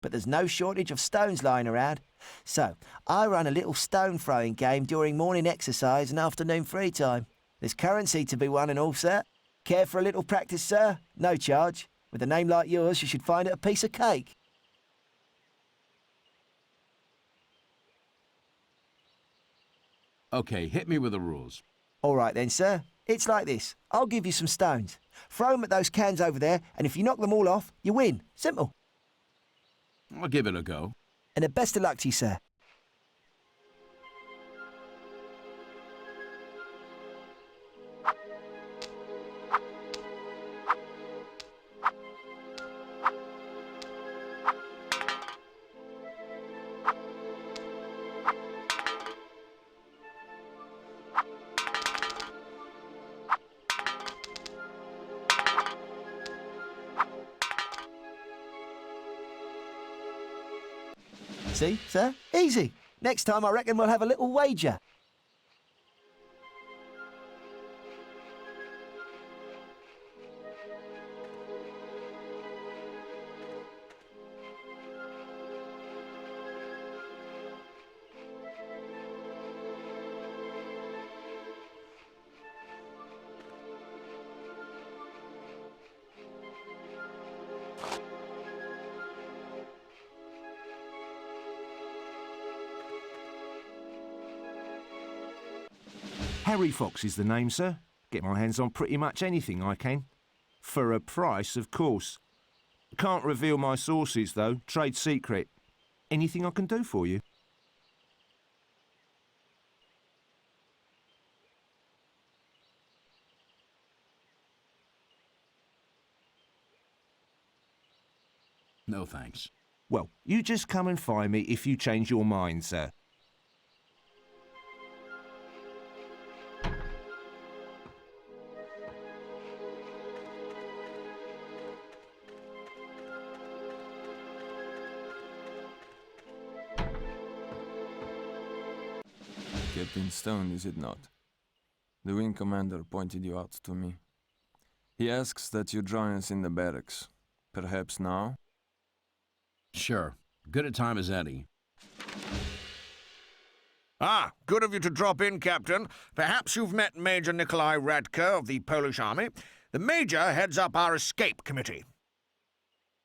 but there's no shortage of stones lying around. So, I run a little stone throwing game during morning exercise and afternoon free time. There's currency to be won and all, sir. Care for a little practice, sir? No charge. With a name like yours, you should find it a piece of cake. Okay, hit me with the rules. All right then, sir. It's like this. I'll give you some stones. Throw them at those cans over there, and if you knock them all off, you win. Simple. I'll give it a go. And the best of luck to you, sir. See, sir? Easy. Next time I reckon we'll have a little wager. Harry Fox is the name, sir. Get my hands on pretty much anything I can. For a price, of course. Can't reveal my sources, though. Trade secret. Anything I can do for you? No thanks. Well, you just come and find me if you change your mind, sir. Captain Stone, is it not? The wing commander pointed you out to me. He asks that you join us in the barracks. Perhaps now? Sure. Good a time as any. Ah, good of you to drop in, Captain. Perhaps you've met Major Nikolai Radke of the Polish Army. The Major heads up our escape committee.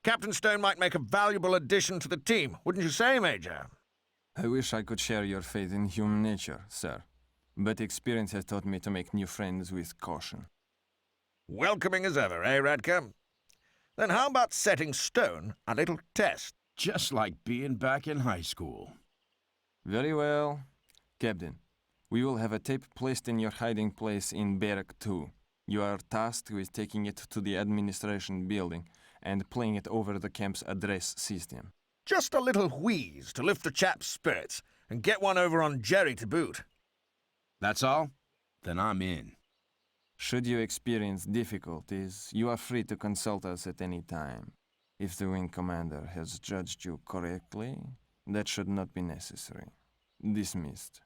Captain Stone might make a valuable addition to the team, wouldn't you say, Major? I wish I could share your faith in human nature, sir. But experience has taught me to make new friends with caution. Welcoming as ever, eh, Radke? Then how about setting Stone a little test? Just like being back in high school. Very well. Captain, we will have a tape placed in your hiding place in Barrack 2. You are tasked with taking it to the administration building and playing it over the camp's address system. Just a little wheeze to lift the chap's spirits, and get one over on Jerry to boot. That's all? Then I'm in. Should you experience difficulties, you are free to consult us at any time. If the wing commander has judged you correctly, that should not be necessary. Dismissed.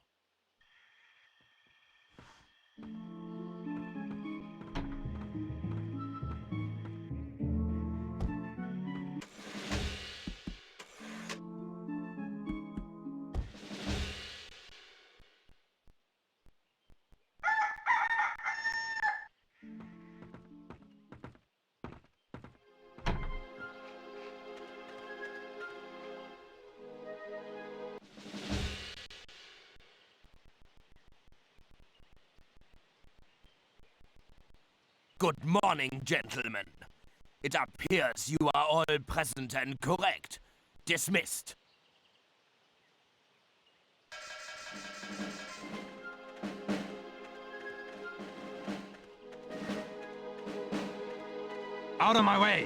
Good morning, gentlemen. It appears you are all present and correct. Dismissed. Out of my way!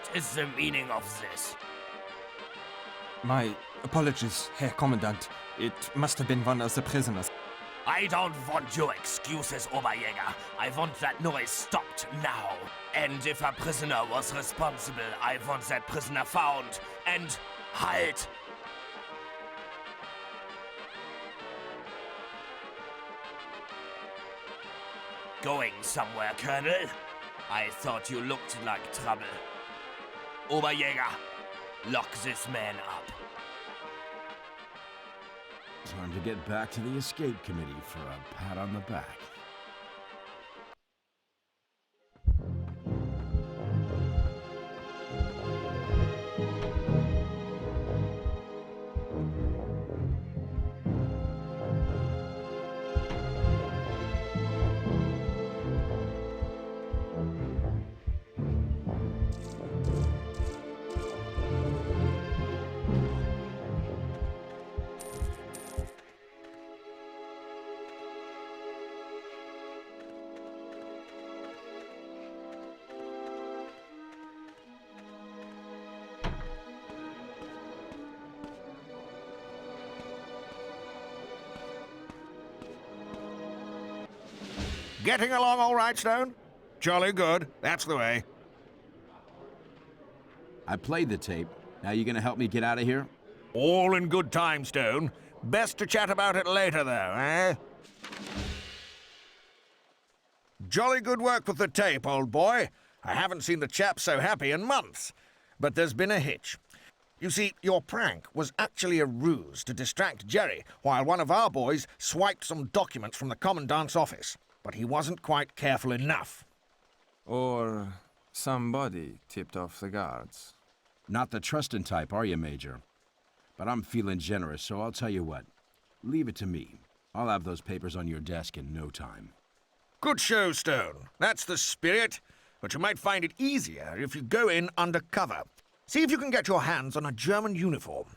What is the meaning of this? My apologies, Herr Commandant. It must have been one of the prisoners. I don't want your excuses, Oberjäger. I want that noise stopped now. And if a prisoner was responsible, I want that prisoner found. And halt! Going somewhere, Colonel? I thought you looked like trouble. Oberjäger, lock this man up. Time to get back to the escape committee for a pat on the back. Getting along all right, Stone? Jolly good. That's the way. I played the tape. Now you gonna help me get out of here? All in good time, Stone. Best to chat about it later, though, eh? Jolly good work with the tape, old boy. I haven't seen the chap so happy in months. But there's been a hitch. You see, your prank was actually a ruse to distract Jerry while one of our boys swiped some documents from the Commandant's office. But he wasn't quite careful enough. Or somebody tipped off the guards. Not the trusting type, are you, Major? But I'm feeling generous, so I'll tell you what. Leave it to me. I'll have those papers on your desk in no time. Good show, Stone. That's the spirit. But you might find it easier if you go in undercover. See if you can get your hands on a German uniform.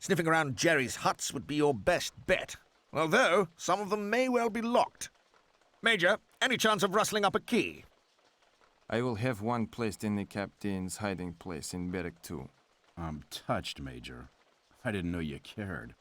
Sniffing around Jerry's huts would be your best bet. Although, some of them may well be locked. Major, any chance of rustling up a key? I will have one placed in the captain's hiding place in Barrack 2. I'm touched, Major. I didn't know you cared.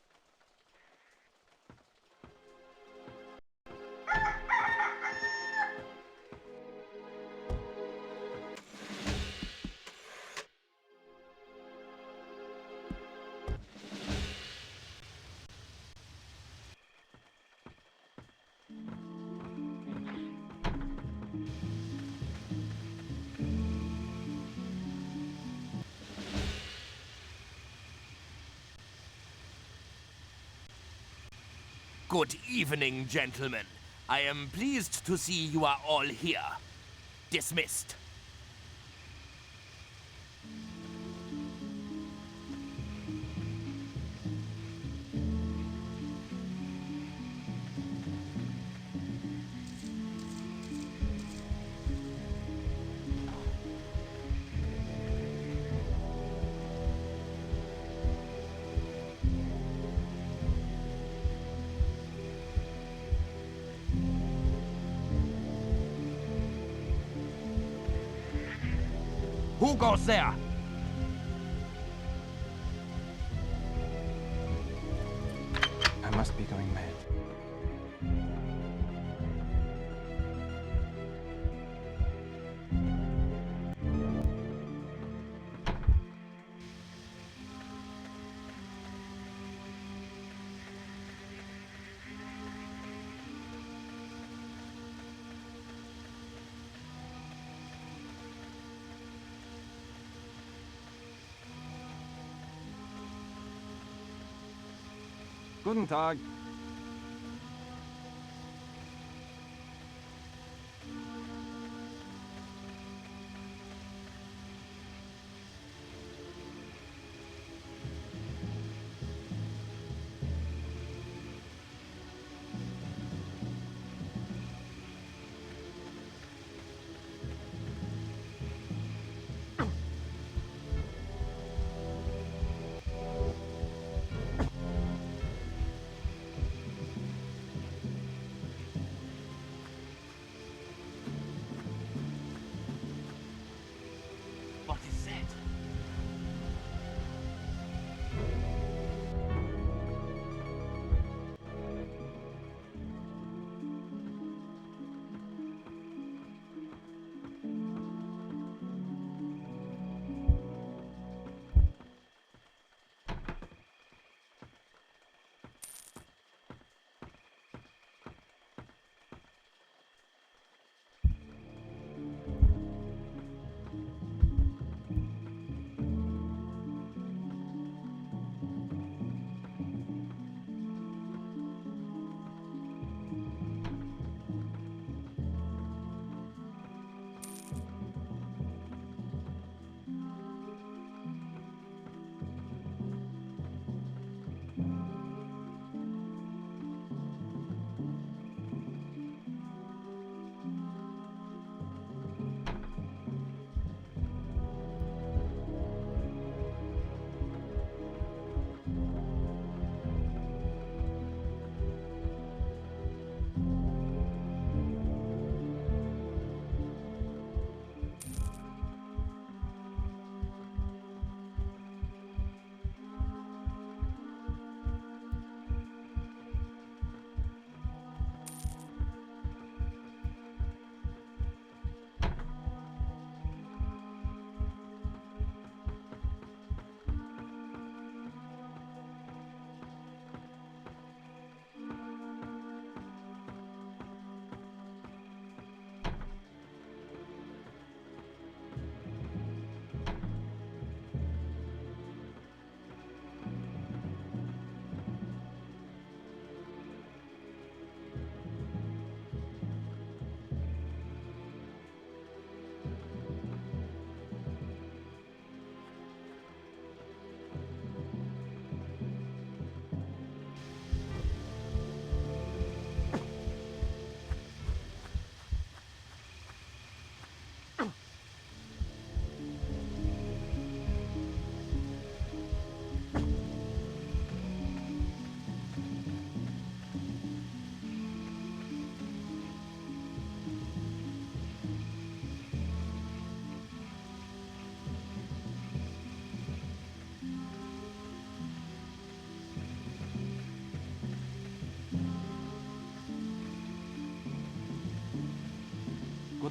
Good evening, gentlemen. I am pleased to see you are all here. Dismissed. Who goes there? I must be going mad. Guten Tag.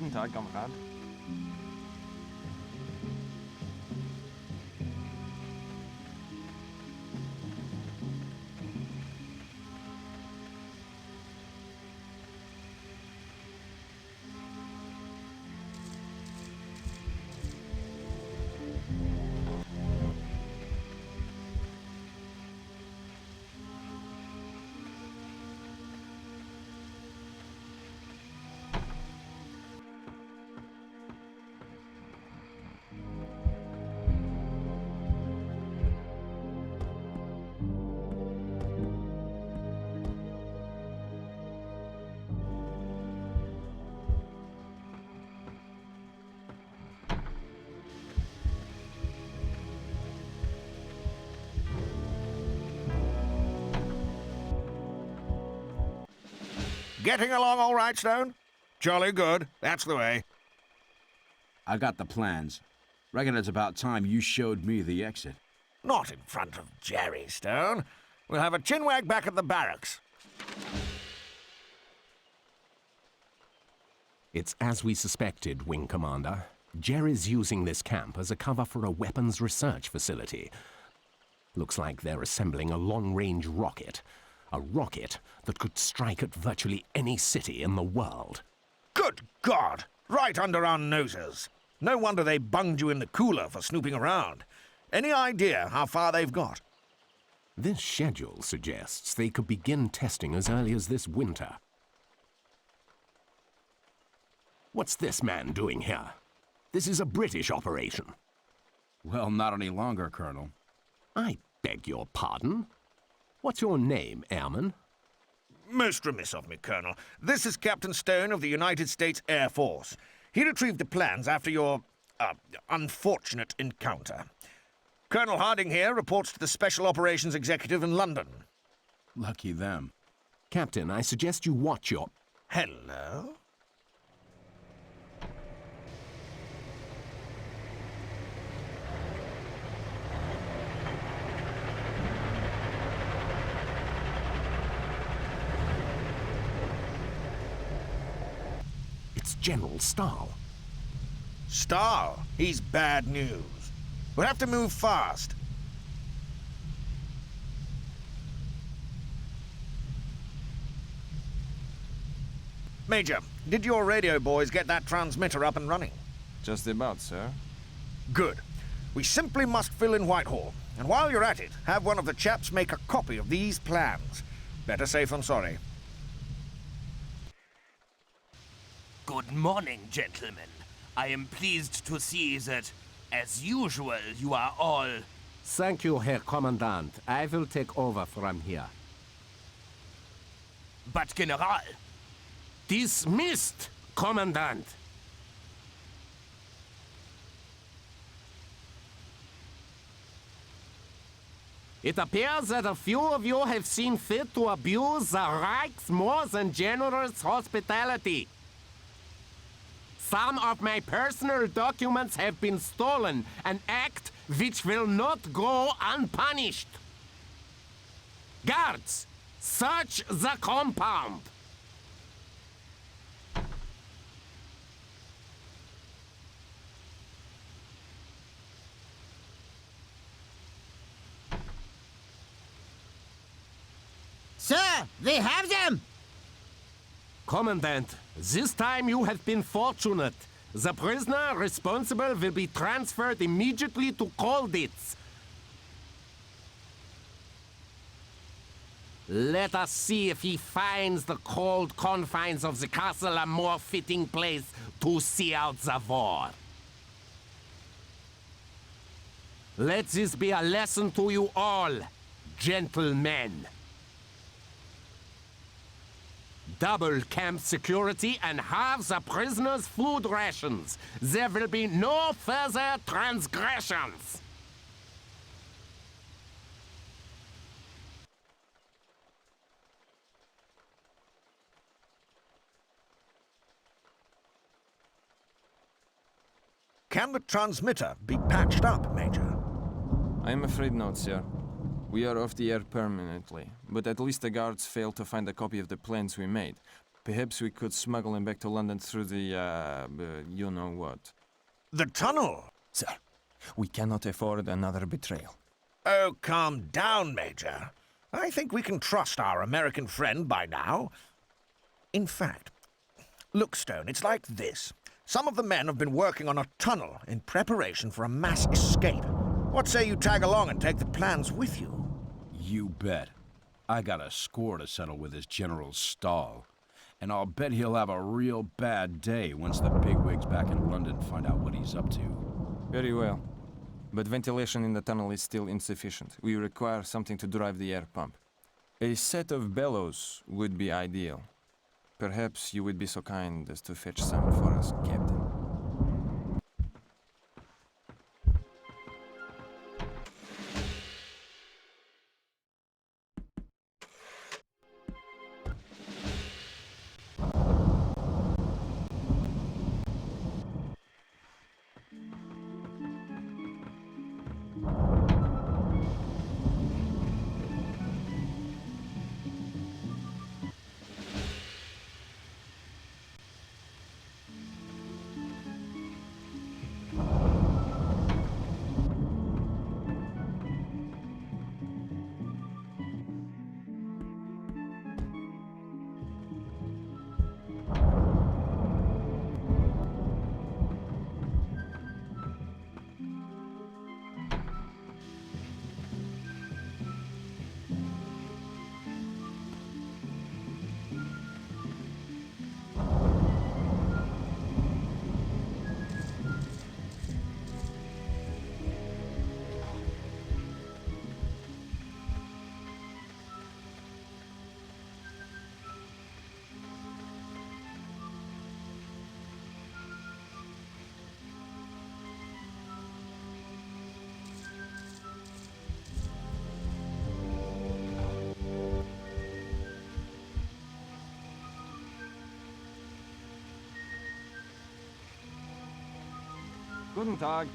Guten Tag, Kamerad. Getting along all right, Stone? Jolly good. That's the way. I got the plans. Reckon it's about time you showed me the exit. Not in front of Jerry, Stone. We'll have a chinwag back at the barracks. It's as we suspected, Wing Commander. Jerry's using this camp as a cover for a weapons research facility. Looks like they're assembling a long-range rocket. A rocket that could strike at virtually any city in the world. Good God! Right under our noses. No wonder they bunged you in the cooler for snooping around. Any idea how far they've got? This schedule suggests they could begin testing as early as this winter. What's this man doing here? This is a British operation. Well, not any longer, Colonel. I beg your pardon? What's your name, Airman? Most remiss of me, Colonel. This is Captain Stone of the United States Air Force. He retrieved the plans after your, unfortunate encounter. Colonel Harding here reports to the Special Operations Executive in London. Lucky them. Captain, I suggest you watch your... Hello? It's General Stahl. Stahl? He's bad news. We'll have to move fast. Major, did your radio boys get that transmitter up and running? Just about, sir. Good. We simply must fill in Whitehall. And while you're at it, have one of the chaps make a copy of these plans. Better safe than sorry. Good morning, gentlemen. I am pleased to see that, as usual, you are all... Thank you, Herr Commandant. I will take over from here. But, General, Dismissed, Commandant. It appears that a few of you have seen fit to abuse the Reich's more than generous hospitality. Some of my personal documents have been stolen, an act which will not go unpunished. Guards, search the compound. Sir, we have them! Commandant, this time you have been fortunate. The prisoner responsible will be transferred immediately to Colditz. Let us see if he finds the cold confines of the castle a more fitting place to see out the war. Let this be a lesson to you all, gentlemen. Double camp security and halve the prisoners' food rations. There will be no further transgressions. Can the transmitter be patched up, Major? I'm afraid not, sir. We are off the air permanently, but at least the guards failed to find a copy of the plans we made. Perhaps we could smuggle him back to London through the, you-know-what. The tunnel? Sir, we cannot afford another betrayal. Oh, calm down, Major. I think we can trust our American friend by now. In fact, look, Stone, it's like this. Some of the men have been working on a tunnel in preparation for a mass escape. What say you tag along and take the plans with you? You bet. I got a score to settle with this General Stahl. And I'll bet he'll have a real bad day once the bigwigs back in London find out what he's up to. Very well. But ventilation in the tunnel is still insufficient. We require something to drive the air pump. A set of bellows would be ideal. Perhaps you would be so kind as to fetch some for us, Captain. Guten Tag.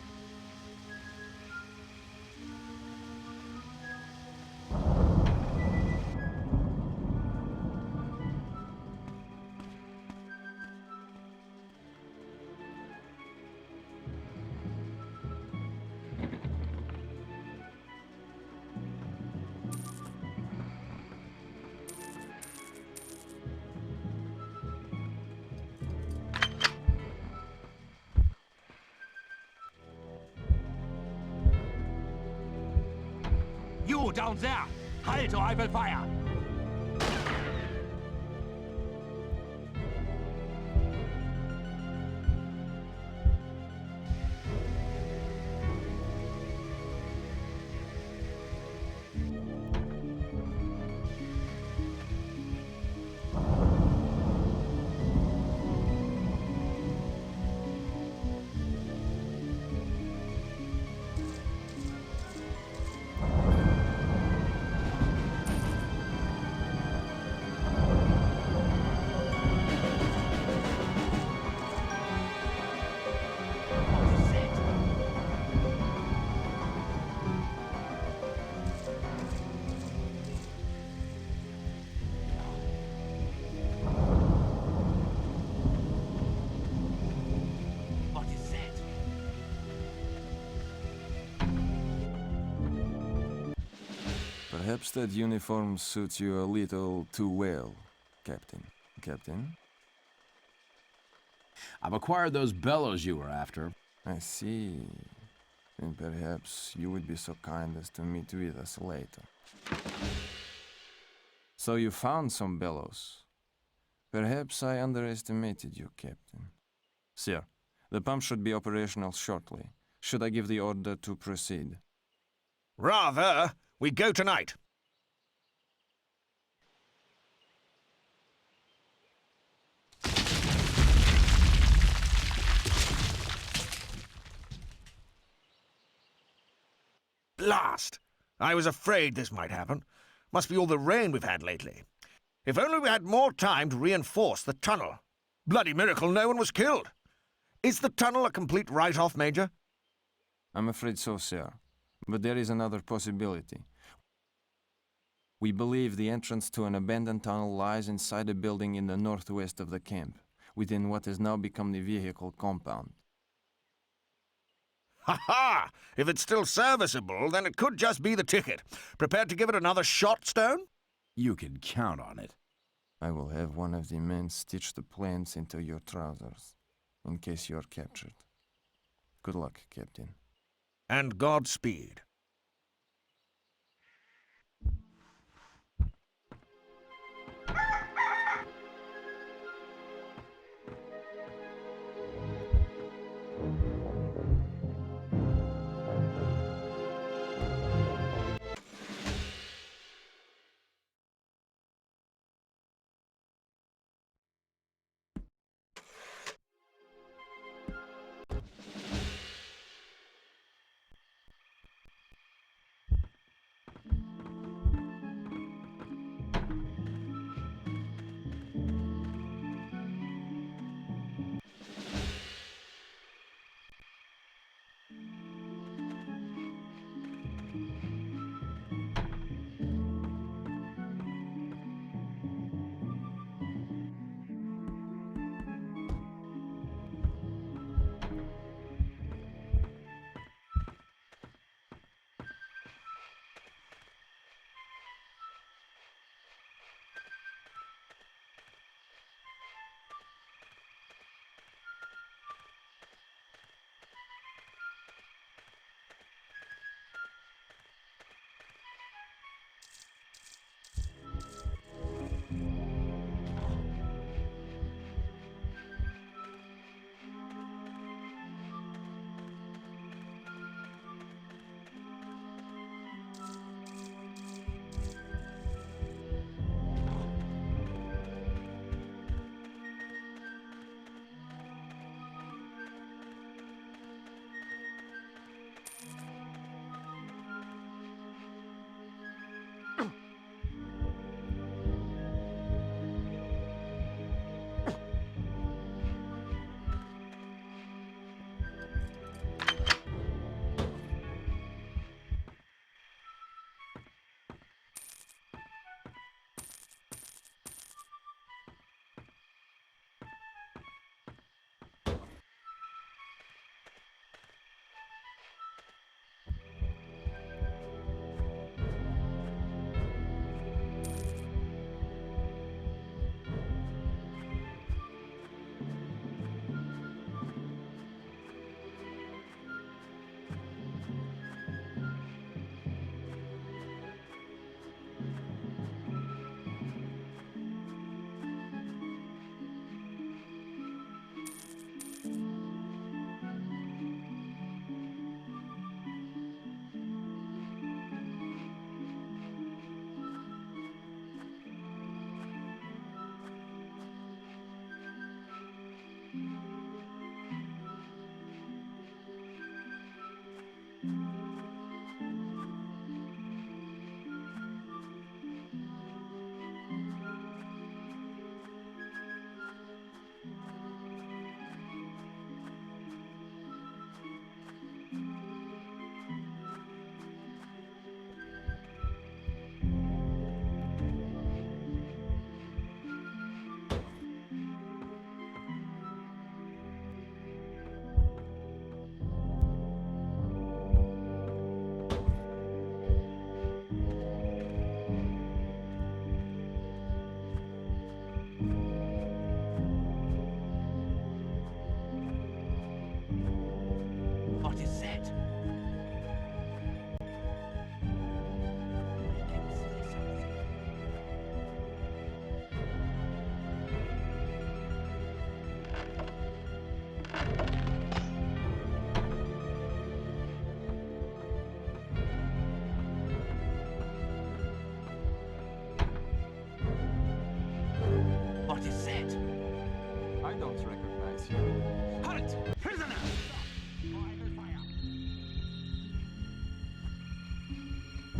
You down there! Halt or I will fire! Perhaps that uniform suits you a little too well, Captain. Captain? I've acquired those bellows you were after. I see. Then perhaps you would be so kind as to meet with us later. So you found some bellows. Perhaps I underestimated you, Captain. Sir, the pump should be operational shortly. Should I give the order to proceed? Rather. We go tonight. Blast! I was afraid this might happen. Must be all the rain we've had lately. If only we had more time to reinforce the tunnel. Bloody miracle no one was killed. Is the tunnel a complete write-off, Major? I'm afraid so, sir. But there is another possibility. We believe the entrance to an abandoned tunnel lies inside a building in the northwest of the camp, within what has now become the vehicle compound. Ha ha! If it's still serviceable, then it could just be the ticket. Prepared to give it another shot, Stone? You can count on it. I will have one of the men stitch the plans into your trousers, in case you are captured. Good luck, Captain. And Godspeed.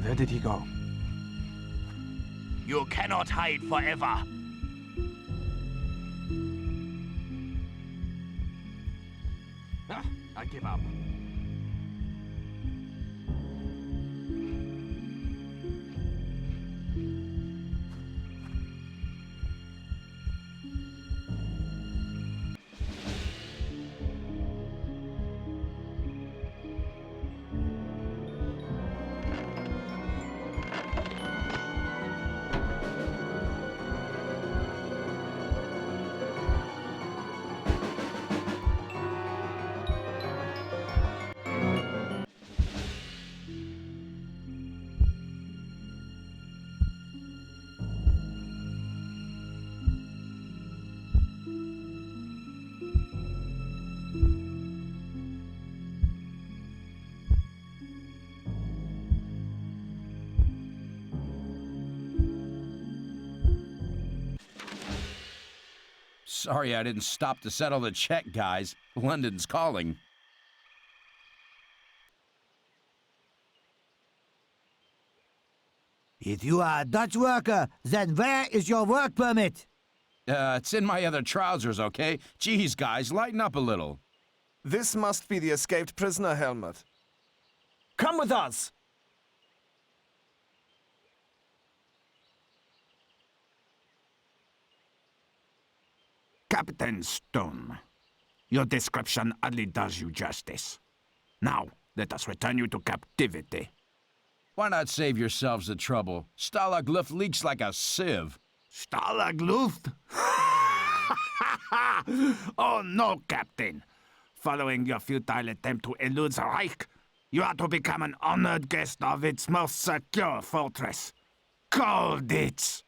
Where did he go? You cannot hide forever. I give up. Sorry I didn't stop to settle the check, guys. London's calling. If you are a Dutch worker, then where is your work permit? It's in my other trousers, okay? Geez, guys, lighten up a little. This must be the escaped prisoner, Helmut. Come with us! Captain Stone, your description hardly does you justice. Now, let us return you to captivity. Why not save yourselves the trouble? Stalag Luft leaks like a sieve. Stalag Luft? Oh no, Captain. Following your futile attempt to elude the Reich, you are to become an honored guest of its most secure fortress, Koniec.